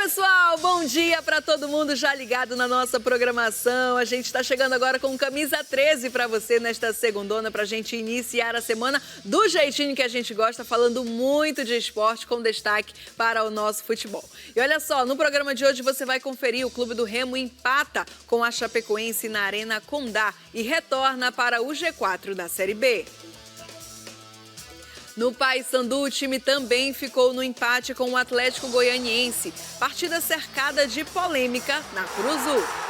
pessoal, bom dia para todo mundo já ligado na nossa programação. A gente está chegando agora com Camisa 13 para você nesta segundona, para a gente iniciar a semana do jeitinho que a gente gosta, falando muito de esporte com destaque para o nosso futebol. E olha só, no programa de hoje você vai conferir: o Clube do Remo empata com a Chapecoense na Arena Condá e retorna para o G4 da Série B. No Paysandu, o time também ficou no empate com o Atlético Goianiense. Partida cercada de polêmica na Curuzu.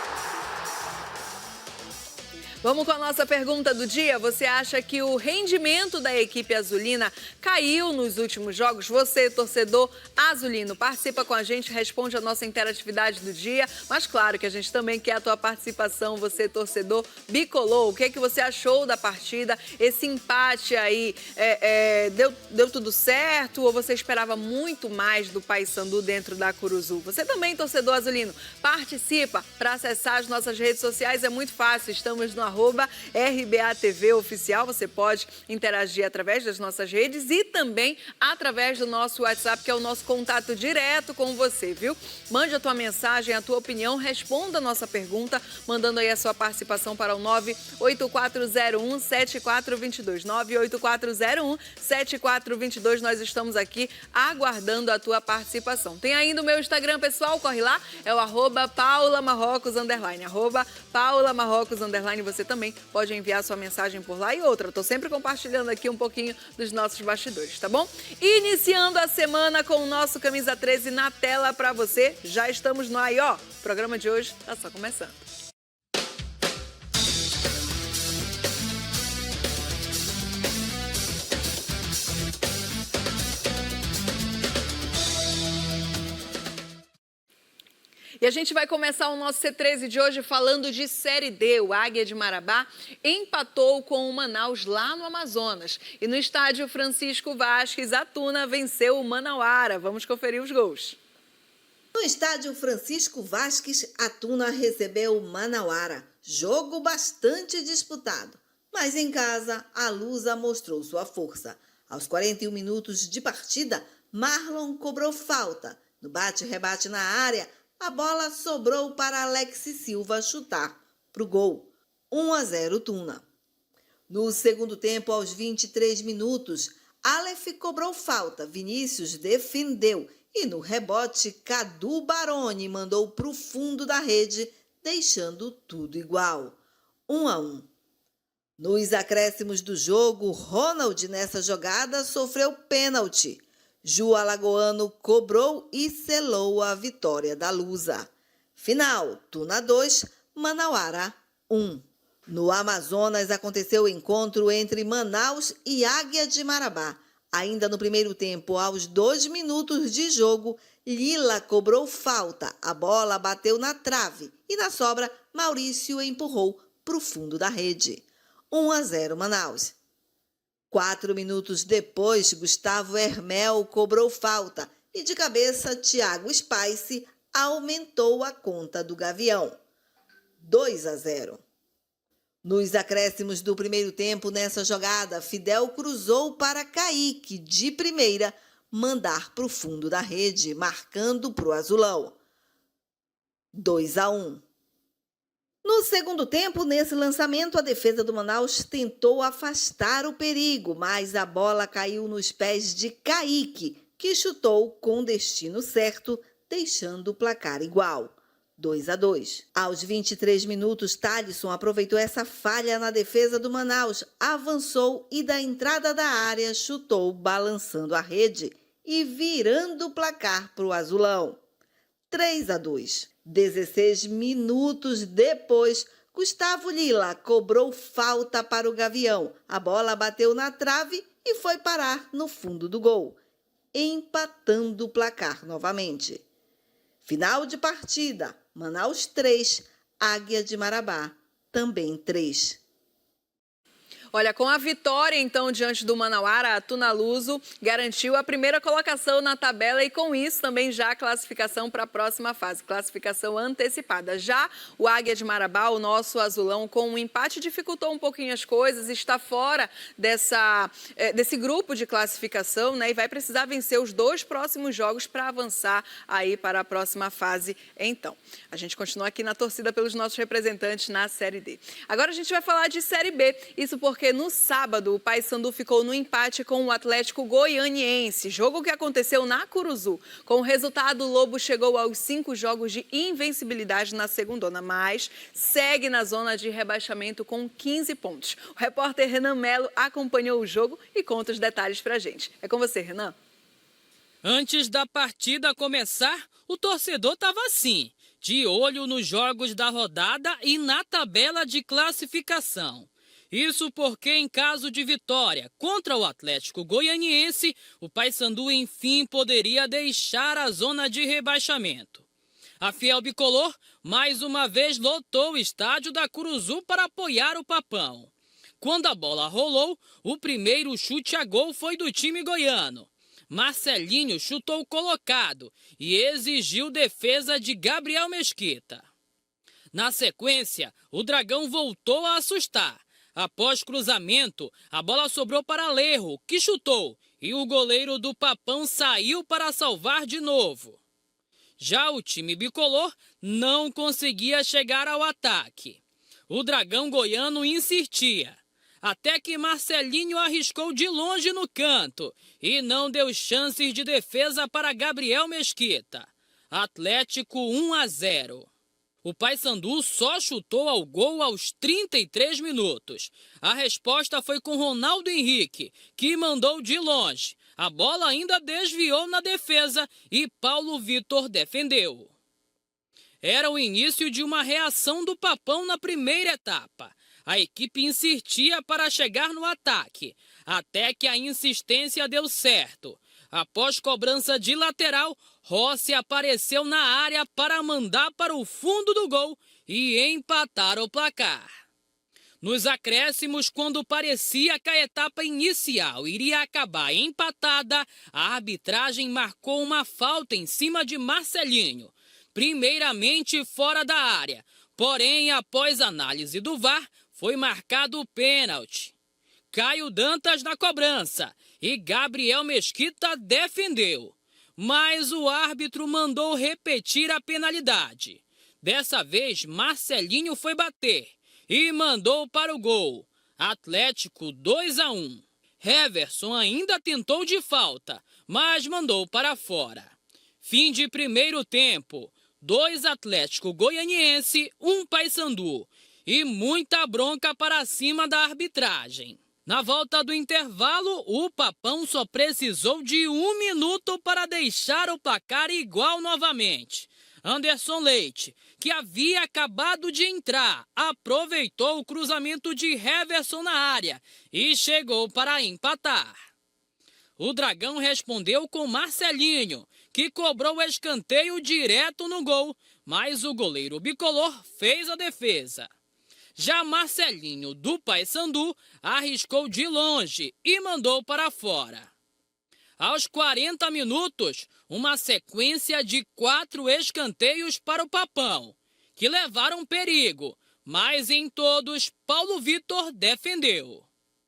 Vamos com a nossa pergunta do dia. Você acha que o rendimento da equipe azulina caiu nos últimos jogos? Você, torcedor azulino, participa com a gente, responde a nossa interatividade do dia. Mas claro que a gente também quer a tua participação. Você, torcedor bicolor, o que é que você achou da partida? Esse empate aí, deu tudo certo ou você esperava muito mais do Paysandu dentro da Curuzu? Você também, torcedor azulino, participa. Para acessar as nossas redes sociais é muito fácil. Estamos no @RBATV Oficial. Você pode interagir através das nossas redes e também através do nosso WhatsApp, que é o nosso contato direto com você, viu? Mande a tua mensagem, a tua opinião, responda a nossa pergunta, mandando aí a sua participação para o 98401-7422. 98401-7422. Nós estamos aqui aguardando a tua participação. Tem ainda o meu Instagram, pessoal, corre lá, é o @PaulaMarrocos_, @PaulaMarrocos_. Você também pode enviar sua mensagem por lá. E outra, estou sempre compartilhando aqui um pouquinho dos nossos bastidores, tá bom? Iniciando a semana com o nosso Camisa 13 na tela para você. Já estamos no aí, ó. O programa de hoje tá só começando. E a gente vai começar o nosso C13 de hoje falando de Série D. O Águia de Marabá empatou com o Manaus lá no Amazonas. E no estádio Francisco Vasques, a Tuna venceu o Manauara. Vamos conferir os gols. No estádio Francisco Vasques, a Tuna recebeu o Manauara. Jogo bastante disputado. Mas em casa, a Lusa mostrou sua força. Aos 41 minutos de partida, Marlon cobrou falta. No bate-rebate na área, a bola sobrou para Alex Silva chutar para o gol. 1-0 Tuna. No segundo tempo, aos 23 minutos, Aleph cobrou falta, Vinícius defendeu e no rebote, Cadu Baroni mandou para o fundo da rede, deixando tudo igual. 1-1. Nos acréscimos do jogo, Ronald nessa jogada sofreu pênalti. Ju Alagoano cobrou e selou a vitória da Lusa. Final, Tuna 2, Manauara 1. No Amazonas aconteceu o encontro entre Manaus e Águia de Marabá. Ainda no primeiro tempo, aos 2 minutos de jogo, Lila cobrou falta. A bola bateu na trave e na sobra, Maurício empurrou para o fundo da rede. 1-0 Manaus. 4 minutos depois, Gustavo Hermel cobrou falta e de cabeça, Thiago Spice aumentou a conta do Gavião. 2-0. Nos acréscimos do primeiro tempo, nessa jogada, Fidel cruzou para Kaique, de primeira, mandar para o fundo da rede, marcando para o azulão. 2-1. No segundo tempo, nesse lançamento, a defesa do Manaus tentou afastar o perigo, mas a bola caiu nos pés de Kaique, que chutou com destino certo, deixando o placar igual. 2-2. Aos 23 minutos, Thalisson aproveitou essa falha na defesa do Manaus, avançou e da entrada da área chutou, balançando a rede e virando o placar para o azulão. 3-2. 16 minutos depois, Gustavo Lila cobrou falta para o Gavião. A bola bateu na trave e foi parar no fundo do gol, empatando o placar novamente. Final de partida, Manaus 3, Águia de Marabá também 3. Olha, com a vitória, então, diante do Manauara, a Tunaluso garantiu a primeira colocação na tabela e, com isso, também já a classificação para a próxima fase, classificação antecipada. Já o Águia de Marabá, o nosso azulão, com um empate, dificultou um pouquinho as coisas, está fora desse grupo de classificação, né? E vai precisar vencer os 2 próximos jogos para avançar aí para a próxima fase, então. A gente continua aqui na torcida pelos nossos representantes na Série D. Agora a gente vai falar de Série B, isso porque no sábado o Paysandu ficou no empate com o Atlético Goianiense, jogo que aconteceu na Curuzu. Com o resultado, o Lobo chegou aos 5 jogos de invencibilidade na segundona, mas segue na zona de rebaixamento com 15 pontos. O repórter Renan Melo acompanhou o jogo e conta os detalhes pra gente. É com você, Renan. Antes da partida começar, o torcedor estava assim, de olho nos jogos da rodada e na tabela de classificação. Isso porque, em caso de vitória contra o Atlético Goianiense, o Paysandu, enfim, poderia deixar a zona de rebaixamento. A fiel bicolor, mais uma vez, lotou o estádio da Curuzu para apoiar o Papão. Quando a bola rolou, o primeiro chute a gol foi do time goiano. Marcelinho chutou colocado e exigiu defesa de Gabriel Mesquita. Na sequência, o Dragão voltou a assustar. Após cruzamento, a bola sobrou para Lerro, que chutou, e o goleiro do Papão saiu para salvar de novo. Já o time bicolor não conseguia chegar ao ataque. O Dragão goiano insistia, até que Marcelinho arriscou de longe no canto e não deu chances de defesa para Gabriel Mesquita. Atlético 1-0. O Paysandu só chutou ao gol aos 33 minutos. A resposta foi com Ronaldo Henrique, que mandou de longe. A bola ainda desviou na defesa e Paulo Vitor defendeu. Era o início de uma reação do Papão na primeira etapa. A equipe insistia para chegar no ataque, até que a insistência deu certo. Após cobrança de lateral, Rossi apareceu na área para mandar para o fundo do gol e empatar o placar. Nos acréscimos, quando parecia que a etapa inicial iria acabar empatada, a arbitragem marcou uma falta em cima de Marcelinho, primeiramente fora da área. Porém, após análise do VAR, foi marcado o pênalti. Caio Dantas na cobrança e Gabriel Mesquita defendeu. Mas o árbitro mandou repetir a penalidade. Dessa vez, Marcelinho foi bater e mandou para o gol. Atlético 2-1. Heverson ainda tentou de falta, mas mandou para fora. Fim de primeiro tempo. 2 Atlético Goianiense, 1 Paysandu. E muita bronca para cima da arbitragem. Na volta do intervalo, o Papão só precisou de 1 minuto para deixar o placar igual novamente. Anderson Leite, que havia acabado de entrar, aproveitou o cruzamento de Heverson na área e chegou para empatar. O Dragão respondeu com Marcelinho, que cobrou o escanteio direto no gol, mas o goleiro bicolor fez a defesa. Já Marcelinho, do Paysandu, arriscou de longe e mandou para fora. Aos 40 minutos, uma sequência de 4 escanteios para o Papão, que levaram perigo, mas em todos Paulo Vitor defendeu.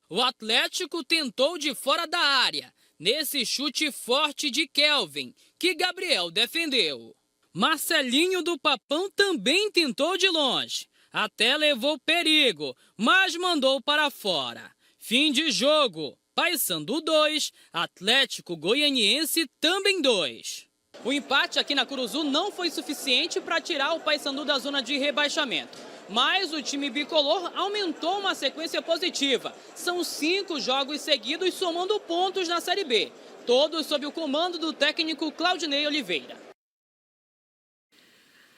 O Atlético tentou de fora da área, nesse chute forte de Kelvin, que Gabriel defendeu. Marcelinho do Papão também tentou de longe. Até levou perigo, mas mandou para fora. Fim de jogo. Paysandu 2, Atlético Goianiense também 2. O empate aqui na Curuzu não foi suficiente para tirar o Paysandu da zona de rebaixamento. Mas o time bicolor aumentou uma sequência positiva. São 5 jogos seguidos somando pontos na Série B. Todos sob o comando do técnico Claudinei Oliveira.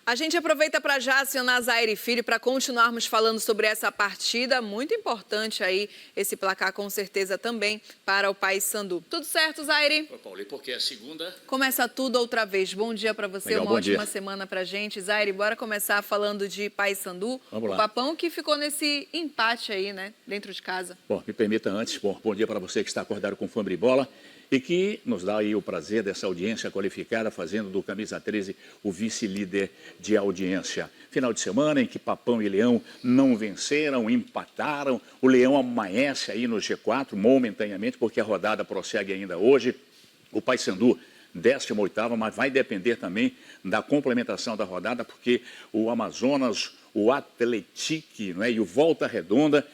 A gente aproveita para já acionar Zaire Filho para continuarmos falando sobre essa partida. Muito importante aí esse placar, com certeza, também para o Paysandu. Tudo certo, Zaire? Oi, Paulo, e porque a segunda... Começa tudo outra vez. Bom dia para você, Legal, uma ótima dia. semana para a gente. Zaire, bora começar falando de Paysandu. Vamos lá. O Papão que ficou nesse empate aí, né, dentro de casa. Bom, me permita antes, bom dia para você que está acordado com fome de bola e que nos dá aí o prazer dessa audiência qualificada, fazendo do Camisa 13 o vice-líder de audiência. Final de semana em que Papão e Leão não venceram, empataram. O Leão amanhece aí no G4 momentaneamente, porque a rodada prossegue ainda hoje. O Paysandu 18ª, mas vai depender também da complementação da rodada, porque o Amazonas, o Atletique, não é, e o Volta Redonda,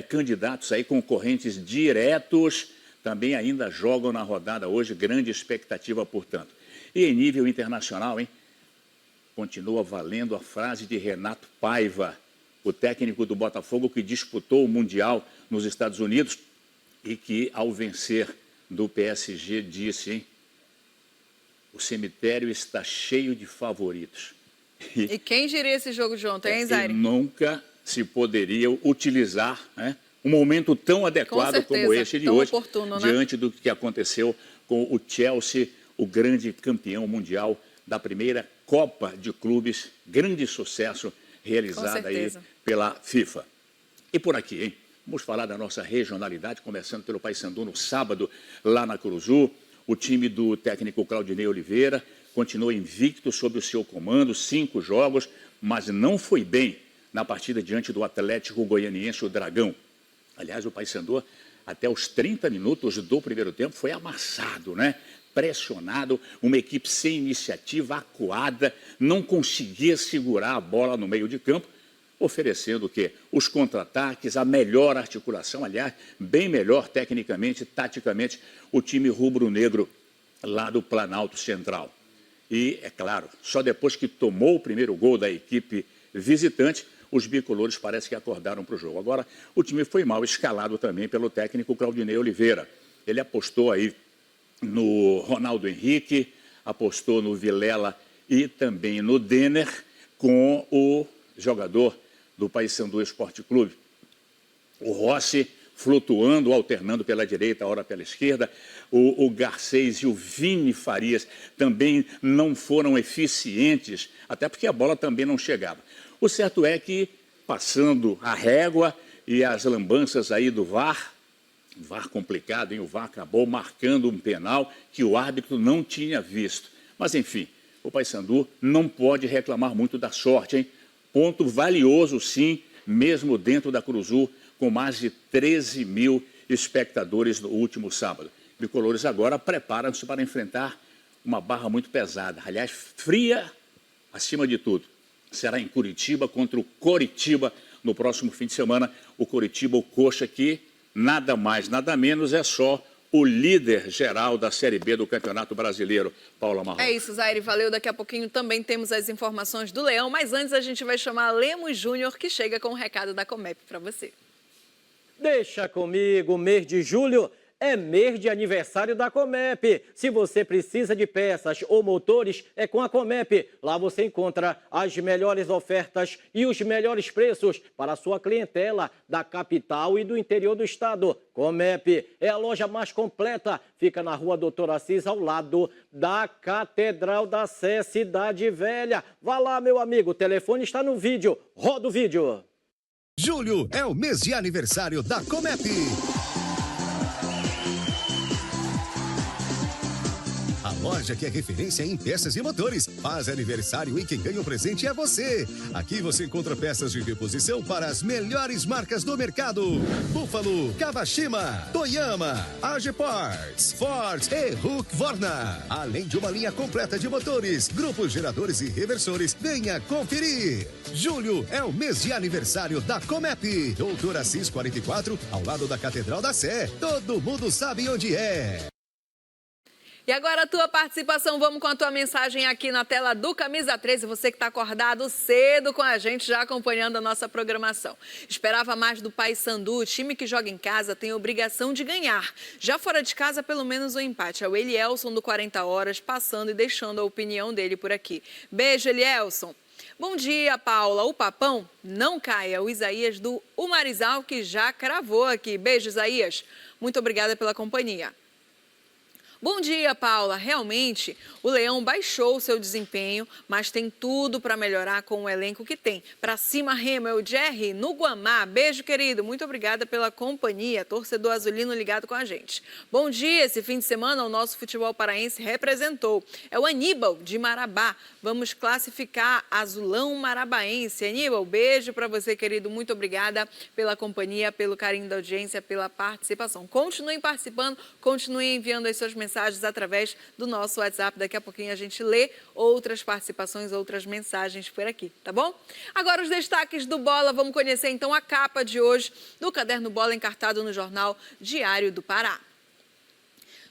candidatos aí, concorrentes diretos, também ainda jogam na rodada hoje, grande expectativa, portanto. E em nível internacional, hein, continua valendo a frase de Renato Paiva, o técnico do Botafogo que disputou o Mundial nos Estados Unidos e que, ao vencer do PSG, disse, hein, o cemitério está cheio de favoritos. E quem diria esse jogo de ontem, hein, Zaire? Nunca se poderia utilizar, né, um momento tão adequado como este de hoje, diante do que aconteceu com o Chelsea, o grande campeão mundial da primeira Copa de Clubes, grande sucesso realizado aí pela FIFA. E por aqui, hein? Vamos falar da nossa regionalidade, começando pelo Paysandu no sábado, lá na Curuzu. O time do técnico Claudinei Oliveira continuou invicto sob o seu comando, 5 jogos, mas não foi bem na partida diante do Atlético Goianiense, o Dragão. Aliás, o Paysandu, até os 30 minutos do primeiro tempo, foi amassado, né? Pressionado, uma equipe sem iniciativa, acuada, não conseguia segurar a bola no meio de campo, oferecendo o quê? Os contra-ataques, a melhor articulação, aliás, bem melhor tecnicamente, taticamente, o time rubro-negro lá do Planalto Central. E, é claro, só depois que tomou o primeiro gol da equipe visitante, os bicolores parece que acordaram para o jogo. Agora, o time foi mal escalado também pelo técnico Claudinei Oliveira. Ele apostou aí no Ronaldo Henrique, apostou no Vilela e também no Denner, com o jogador do Paysandu Esporte Clube, o Rossi, flutuando, alternando pela direita, ora pela esquerda. O Garcês e o Vini Farias também não foram eficientes, até porque a bola também não chegava. O certo é que, passando a régua e as lambanças aí do VAR complicado, hein? O VAR acabou marcando um penal que o árbitro não tinha visto. Mas, enfim, o Paysandu não pode reclamar muito da sorte, hein? Ponto valioso, sim, mesmo dentro da Curuzu, com mais de 13 mil espectadores no último sábado. Bicolores agora preparam-se para enfrentar uma barra muito pesada, aliás, fria acima de tudo. Será em Curitiba contra o Coritiba no próximo fim de semana. O Coritiba, o Coxa, que nada mais, nada menos, é só o líder geral da Série B do Campeonato Brasileiro, Paula Marrom. É isso, Zaire, valeu. Daqui a pouquinho também temos as informações do Leão, mas antes a gente vai chamar Lemos Júnior, que chega com o recado da Comep para você. Deixa comigo, mês de julho é mês de aniversário da Comep. Se você precisa de peças ou motores, é com a Comep. Lá você encontra as melhores ofertas e os melhores preços para a sua clientela da capital e do interior do estado. Comep é a loja mais completa. Fica na rua Doutor Assis, ao lado da Catedral da Sé, Cidade Velha. Vá lá, meu amigo, o telefone está no vídeo. Roda o vídeo. Julho é o mês de aniversário da Comep. A loja que é referência em peças e motores. Faz aniversário e quem ganha o presente é você. Aqui você encontra peças de reposição para as melhores marcas do mercado. Buffalo, Kawashima, Toyama, AG Parts, Ford e Husqvarna. Além de uma linha completa de motores, grupos geradores e reversores. Venha conferir. Julho é o mês de aniversário da Comep. Doutor Assis 44, ao lado da Catedral da Sé. Todo mundo sabe onde é. E agora a tua participação, vamos com a tua mensagem aqui na tela do Camisa 13. Você que está acordado cedo com a gente, já acompanhando a nossa programação. Esperava mais do Paysandu, o time que joga em casa tem a obrigação de ganhar. Já fora de casa, pelo menos um empate. É o Elielson do 40 Horas, passando e deixando a opinião dele por aqui. Beijo, Elielson. Bom dia, Paula. O papão não cai. É o Isaías do Umarizal que já cravou aqui. Beijo, Isaías. Muito obrigada pela companhia. Bom dia, Paula. Realmente, o Leão baixou o seu desempenho, mas tem tudo para melhorar com o elenco que tem. Pra cima, Remo, é o Jerry, no Guamá. Beijo, querido. Muito obrigada pela companhia. Torcedor azulino ligado com a gente. Bom dia. Esse fim de semana, o nosso futebol paraense representou. É o Aníbal, de Marabá. Vamos classificar Azulão Marabaense. Aníbal, beijo para você, querido. Muito obrigada pela companhia, pelo carinho da audiência, pela participação. Continuem participando, continuem enviando as suas mensagens através do nosso WhatsApp. Daqui a pouquinho a gente lê outras participações, outras mensagens por aqui, tá bom? Agora os destaques do Bola. Vamos conhecer então a capa de hoje do Caderno Bola encartado no jornal Diário do Pará.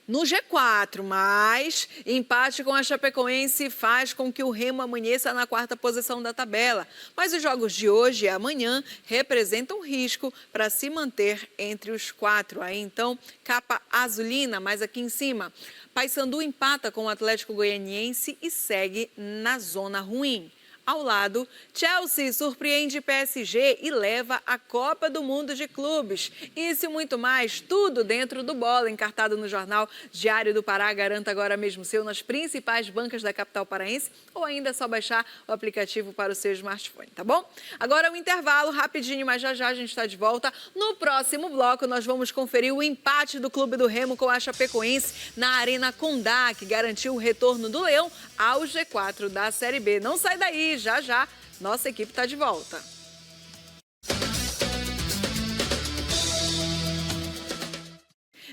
No G4, mas empate com a Chapecoense faz com que o Remo amanheça na 4ª posição da tabela. Mas os jogos de hoje e amanhã representam risco para se manter entre os 4. Aí então, capa azulina, mas aqui em cima. Paysandu empata com o Atlético Goianiense e segue na zona ruim. Ao lado, Chelsea surpreende PSG e leva a Copa do Mundo de Clubes. Isso e muito mais, tudo dentro do Bola, encartado no jornal Diário do Pará. Garanta agora mesmo seu nas principais bancas da capital paraense ou ainda é só baixar o aplicativo para o seu smartphone, tá bom? Agora o intervalo, rapidinho, mas já a gente está de volta. No próximo bloco, nós vamos conferir o empate do Clube do Remo com a Chapecoense na Arena Condá, que garantiu o retorno do Leão ao G4 da Série B. Não sai daí! Já, nossa equipe está de volta.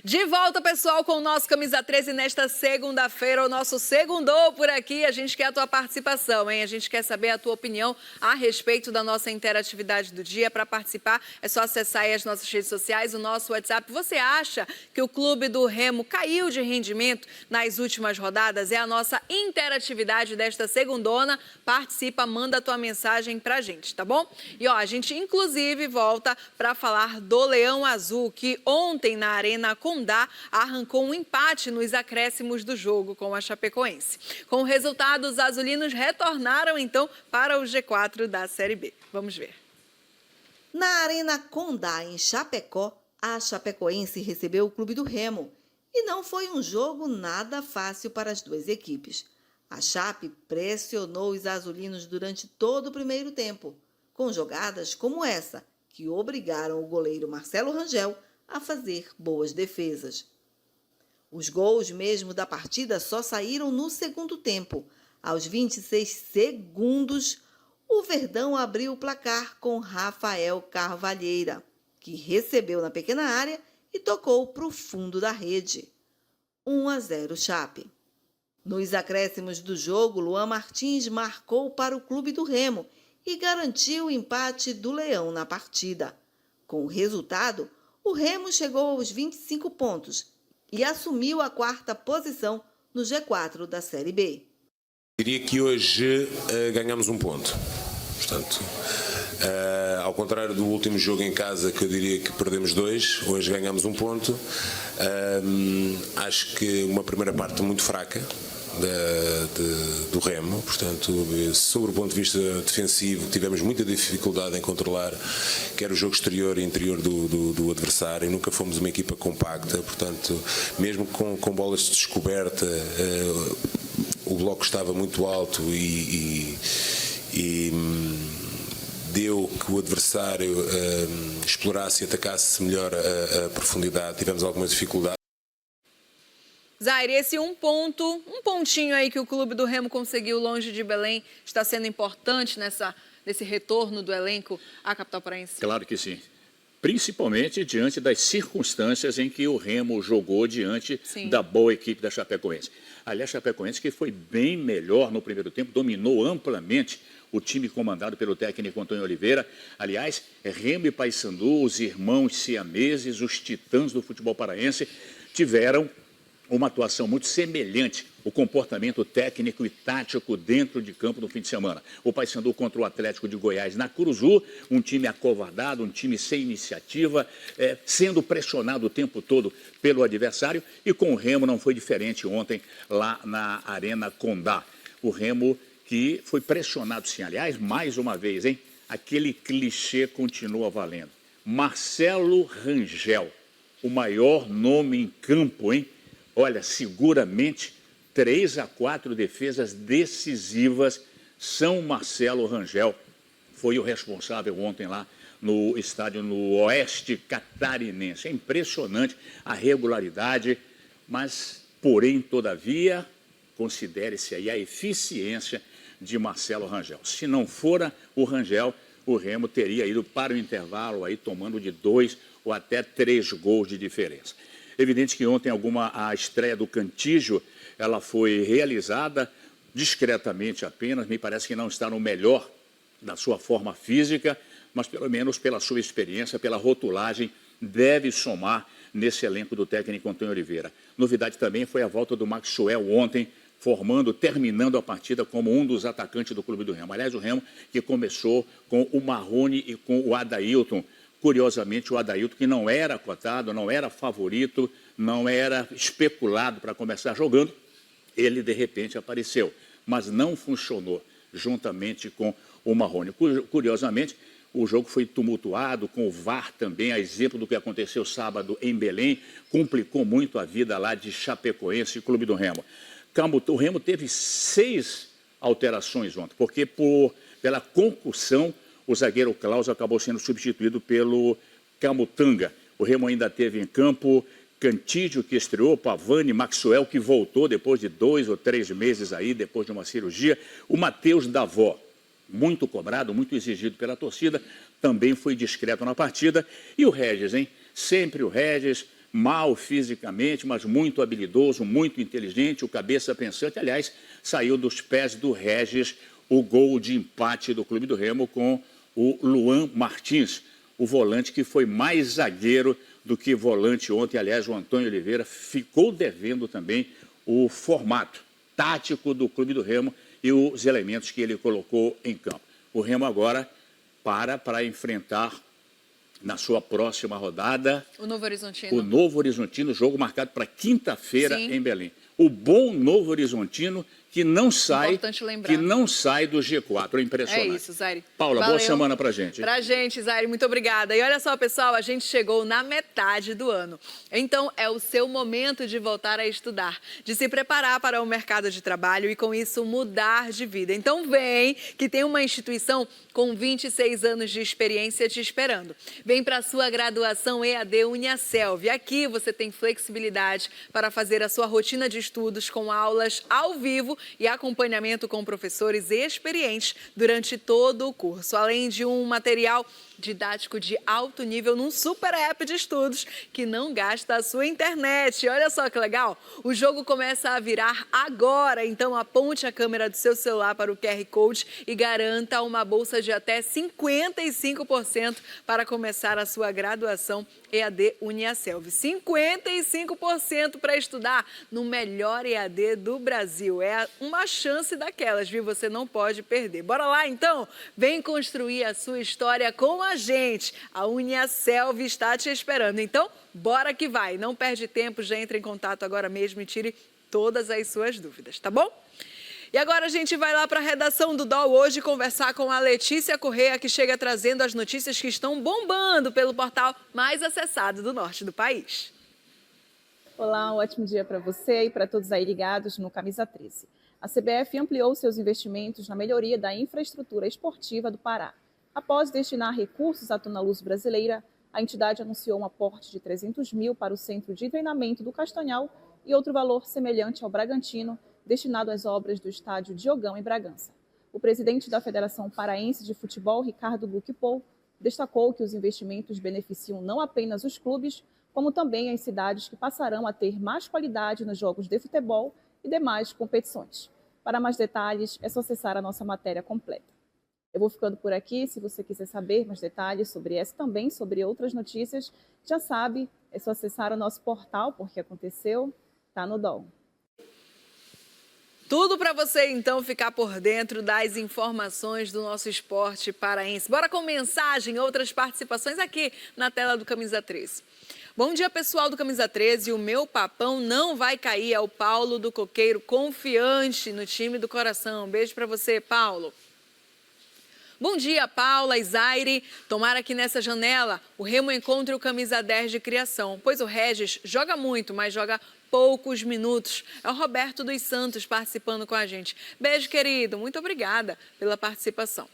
De volta, pessoal, com o nosso Camisa 13 nesta segunda-feira, o nosso segundou por aqui. A gente quer a tua participação, hein? A gente quer saber a tua opinião a respeito da nossa interatividade do dia. Para participar, é só acessar aí as nossas redes sociais, o nosso WhatsApp. Você acha que o Clube do Remo caiu de rendimento nas últimas rodadas? É a nossa interatividade desta segundona. Participa, manda a tua mensagem pra gente, tá bom? E ó, a gente inclusive volta para falar do Leão Azul, que ontem na Arena Condá arrancou um empate nos acréscimos do jogo com a Chapecoense. Com o resultado, os azulinos retornaram então para o G4 da Série B. Vamos ver. Na Arena Condá, em Chapecó, a Chapecoense recebeu o Clube do Remo. E não foi um jogo nada fácil para as duas equipes. A Chape pressionou os azulinos durante todo o primeiro tempo, com jogadas como essa, que obrigaram o goleiro Marcelo Rangel a fazer boas defesas. Os gols mesmo da partida só saíram no segundo tempo. Aos 26 segundos, o Verdão abriu o placar com Rafael Carvalheira, que recebeu na pequena área e tocou para o fundo da rede. 1-0 Chape. Nos acréscimos do jogo, Luan Martins marcou para o Clube do Remo e garantiu o empate do Leão na partida. Com o resultado, o Remo chegou aos 25 pontos e assumiu a 4ª posição no G4 da Série B. Diria que hoje ganhamos um ponto. Portanto, ao contrário do último jogo em casa, que eu diria que perdemos 2, hoje ganhamos um ponto. Acho que uma primeira parte muito fraca do Remo, portanto, sobre o ponto de vista defensivo, tivemos muita dificuldade em controlar quer o jogo exterior e interior do adversário. Nunca fomos uma equipa compacta, portanto, mesmo com bolas de descoberta, o bloco estava muito alto e deu que o adversário explorasse e atacasse melhor a profundidade. Tivemos algumas dificuldades. Zaire, esse um pontinho aí que o Clube do Remo conseguiu longe de Belém está sendo importante nesse retorno do elenco à capital paraense? Claro que sim. Principalmente diante das circunstâncias em que o Remo jogou diante da boa equipe da Chapecoense. Aliás, a Chapecoense que foi bem melhor no primeiro tempo, dominou amplamente o time comandado pelo técnico Antônio Oliveira. Aliás, Remo e Paysandu, os irmãos siameses, os titãs do futebol paraense, tiveram uma atuação muito semelhante, o comportamento técnico e tático dentro de campo no fim de semana. O Paysandu contra o Atlético de Goiás na Curuzu, um time acovardado, um time sem iniciativa, sendo pressionado o tempo todo pelo adversário, e com o Remo não foi diferente ontem lá na Arena Condá. O Remo que foi pressionado sim, aliás, mais uma vez, hein? Aquele clichê continua valendo. Marcelo Rangel, o maior nome em campo, hein? Olha, seguramente 3 a 4 defesas decisivas. São Marcelo Rangel foi o responsável ontem lá no estádio no Oeste Catarinense. É impressionante a regularidade, mas, porém, todavia, considere-se aí a eficiência de Marcelo Rangel. Se não fora o Rangel, o Remo teria ido para o intervalo aí tomando de 2 ou até 3 gols de diferença. Evidente que ontem a estreia do Cantígio, ela foi realizada discretamente apenas, me parece que não está no melhor da sua forma física, mas pelo menos pela sua experiência, pela rotulagem, deve somar nesse elenco do técnico Antônio Oliveira. Novidade também foi a volta do Maxwell ontem, terminando a partida como um dos atacantes do Clube do Remo. Aliás, o Remo que começou com o Marrone e com o Adailton. Curiosamente, o Adailton, que não era cotado, não era favorito, não era especulado para começar jogando, ele de repente apareceu, mas não funcionou juntamente com o Marrone. Curiosamente, o jogo foi tumultuado, com o VAR também, a exemplo do que aconteceu sábado em Belém, complicou muito a vida lá de Chapecoense e Clube do Remo. O Remo teve 6 alterações ontem, porque pela concussão, o zagueiro Klaus acabou sendo substituído pelo Camutanga. O Remo ainda teve em campo Cantígio, que estreou, Pavani, Maxwell, que voltou depois de 2 ou 3 meses aí, depois de uma cirurgia. O Matheus Davó, muito cobrado, muito exigido pela torcida, também foi discreto na partida. E o Regis, hein? Sempre o Regis, mal fisicamente, mas muito habilidoso, muito inteligente, o cabeça pensante. Aliás, saiu dos pés do Regis o gol de empate do Clube do Remo com o Luan Martins, o volante que foi mais zagueiro do que volante ontem. Aliás, o Antônio Oliveira ficou devendo também o formato tático do Clube do Remo e os elementos que ele colocou em campo. O Remo agora para enfrentar na sua próxima rodada o Novo Horizontino, jogo marcado para quinta-feira em Belém. O bom Novo Horizontino que não sai do G4. É impressionante. É isso, Zaire. Paula, valeu. Boa semana pra gente. Pra gente, Zaire, muito obrigada. E olha só, pessoal, a gente chegou na metade do ano. Então, é o seu momento de voltar a estudar, de se preparar para o mercado de trabalho e, com isso, mudar de vida. Então, vem, que tem uma instituição com 26 anos de experiência te esperando. Vem para a sua graduação EAD Uniaselv. Aqui você tem flexibilidade para fazer a sua rotina de estudos com aulas ao vivo e acompanhamento com professores experientes durante todo o curso, além de um material didático de alto nível num super app de estudos que não gasta a sua internet. Olha só que legal! O jogo começa a virar agora, então aponte a câmera do seu celular para o QR Code e garanta uma bolsa de até 55% para começar a sua graduação EAD Uniaselv. 55% para estudar no melhor EAD do Brasil. É uma chance daquelas, viu? Você não pode perder. Bora lá, então? Vem construir a sua história com a gente. A Uniaselv está te esperando. Então, bora que vai. Não perde tempo, já entre em contato agora mesmo e tire todas as suas dúvidas, tá bom? E agora a gente vai lá para a redação do DOL hoje conversar com a Letícia Correia, que chega trazendo as notícias que estão bombando pelo portal mais acessado do norte do país. Olá, um ótimo dia para você e para todos aí ligados no Camisa 13. A CBF ampliou seus investimentos na melhoria da infraestrutura esportiva do Pará. Após destinar recursos à Tuna Luz Brasileira, a entidade anunciou um aporte de 300 mil para o Centro de Treinamento do Castanhal e outro valor semelhante ao Bragantino, destinado às obras do estádio Diogão em Bragança. O presidente da Federação Paraense de Futebol, Ricardo Buquipol, destacou que os investimentos beneficiam não apenas os clubes, como também as cidades que passarão a ter mais qualidade nos jogos de futebol e demais competições. Para mais detalhes, é só acessar a nossa matéria completa. Eu vou ficando por aqui. Se você quiser saber mais detalhes sobre essa e também sobre outras notícias, já sabe, é só acessar o nosso portal Porque Aconteceu. tá no DOL. Tudo para você, então, ficar por dentro das informações do nosso esporte paraense. Bora com mensagem, outras participações aqui na tela do Camisa 13. Bom dia, pessoal do Camisa 13. O meu papão não vai cair. É o Paulo do Coqueiro, confiante no time do coração. Beijo para você, Paulo. Bom dia, Paula, Isaire. Tomara que nessa janela o Remo encontre o Camisa 10 de criação, pois o Regis joga muito, mas joga poucos minutos. É o Roberto dos Santos participando com a gente. Beijo, querido. Muito obrigada pela participação.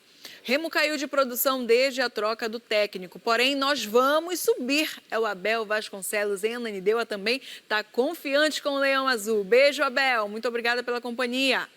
Remo caiu de produção desde a troca do técnico, porém nós vamos subir. É o Abel Vasconcelos, em Ananindeua também está confiante com o Leão Azul. Beijo, Abel. Muito obrigada pela companhia.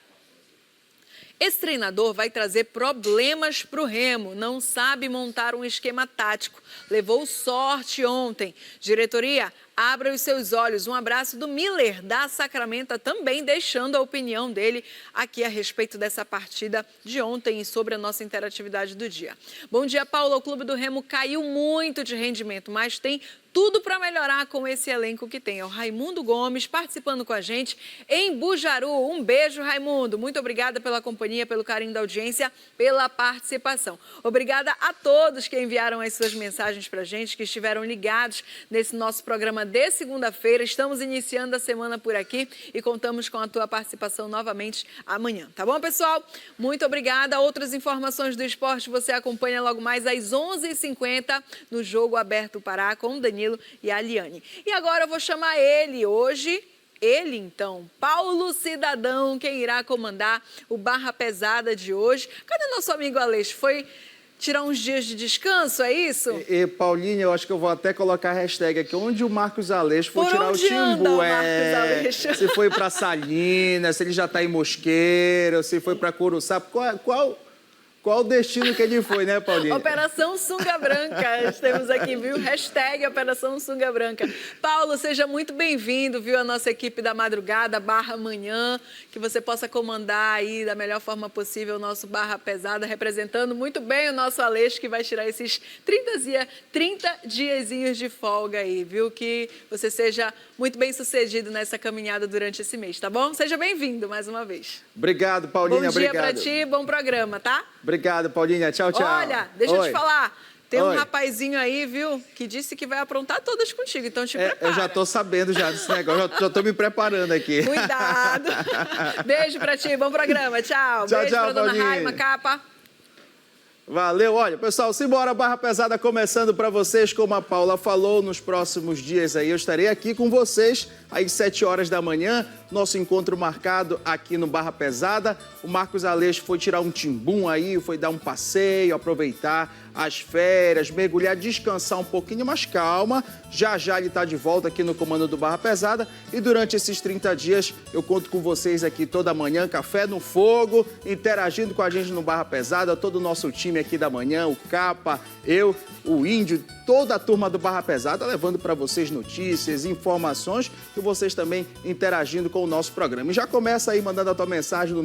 Esse treinador vai trazer problemas para o Remo, não sabe montar um esquema tático. Levou sorte ontem. Diretoria, abra os seus olhos. Um abraço do Miller, da Sacramento, também deixando a opinião dele aqui a respeito dessa partida de ontem e sobre a nossa interatividade do dia. Bom dia, Paulo. O Clube do Remo caiu muito de rendimento, mas tem tudo para melhorar com esse elenco que tem. É o Raimundo Gomes participando com a gente em Bujaru. Um beijo, Raimundo. Muito obrigada pela companhia, pelo carinho da audiência, pela participação. Obrigada a todos que enviaram as suas mensagens para a gente, que estiveram ligados nesse nosso programa de segunda-feira. Estamos iniciando a semana por aqui e contamos com a tua participação novamente amanhã. Tá bom, pessoal? Muito obrigada. Outras informações do esporte você acompanha logo mais às 11h50 no Jogo Aberto Pará com o Danilo e a Aliane. E agora eu vou chamar ele hoje, então, Paulo Cidadão, quem irá comandar o Barra Pesada de hoje. Cadê nosso amigo Aleixo? Foi tirar uns dias de descanso, é isso? Paulinha, eu acho que eu vou até colocar a hashtag aqui, onde o Marcos Aleixo foi tirar o timbu. Se foi para Salinas, se ele já está em Mosqueira, se foi para Curuçá, qual o destino que ele foi, né, Paulinha? Operação Sunga Branca. Temos aqui, viu? Hashtag Operação Sunga Branca. Paulo, seja muito bem-vindo, viu? A nossa equipe da madrugada, Barra Manhã, que você possa comandar aí da melhor forma possível o nosso Barra Pesada, representando muito bem o nosso Aleixo, que vai tirar esses 30 diazinhos de folga aí, viu? Que você seja muito bem-sucedido nessa caminhada durante esse mês, tá bom? Seja bem-vindo mais uma vez. Obrigado, Paulinha. Bom dia pra ti, bom programa, tá? Obrigado, Paulinha. Tchau, tchau. Olha, deixa eu te falar. Tem um rapazinho aí, viu, que disse que vai aprontar todas contigo, então te prepara. Eu já tô sabendo já desse negócio, já tô me preparando aqui. Cuidado. Beijo pra ti, bom programa. Tchau. Tchau, beijo tchau, pra dona Paulinha. Raima Capa. Valeu. Olha, pessoal, simbora, Barra Pesada começando para vocês, como a Paula falou, nos próximos dias aí eu estarei aqui com vocês às 7 horas da manhã, nosso encontro marcado aqui no Barra Pesada. O Marcos Aleixo foi tirar um timbum aí, foi dar um passeio, aproveitar as férias, mergulhar, descansar um pouquinho, mas calma, já já ele está de volta aqui no comando do Barra Pesada e durante esses 30 dias eu conto com vocês aqui toda manhã, café no fogo, interagindo com a gente no Barra Pesada, todo o nosso time aqui da manhã, o Capa, eu, o Índio, toda a turma do Barra Pesada, levando para vocês notícias, informações e vocês também interagindo com o nosso programa. E já começa aí mandando a tua mensagem no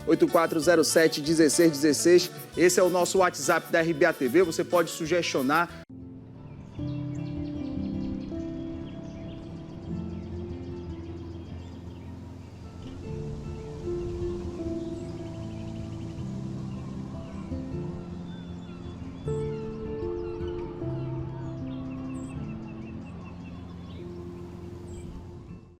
98407-1616. Esse é o nosso WhatsApp da RBA TV. Você pode sugestionar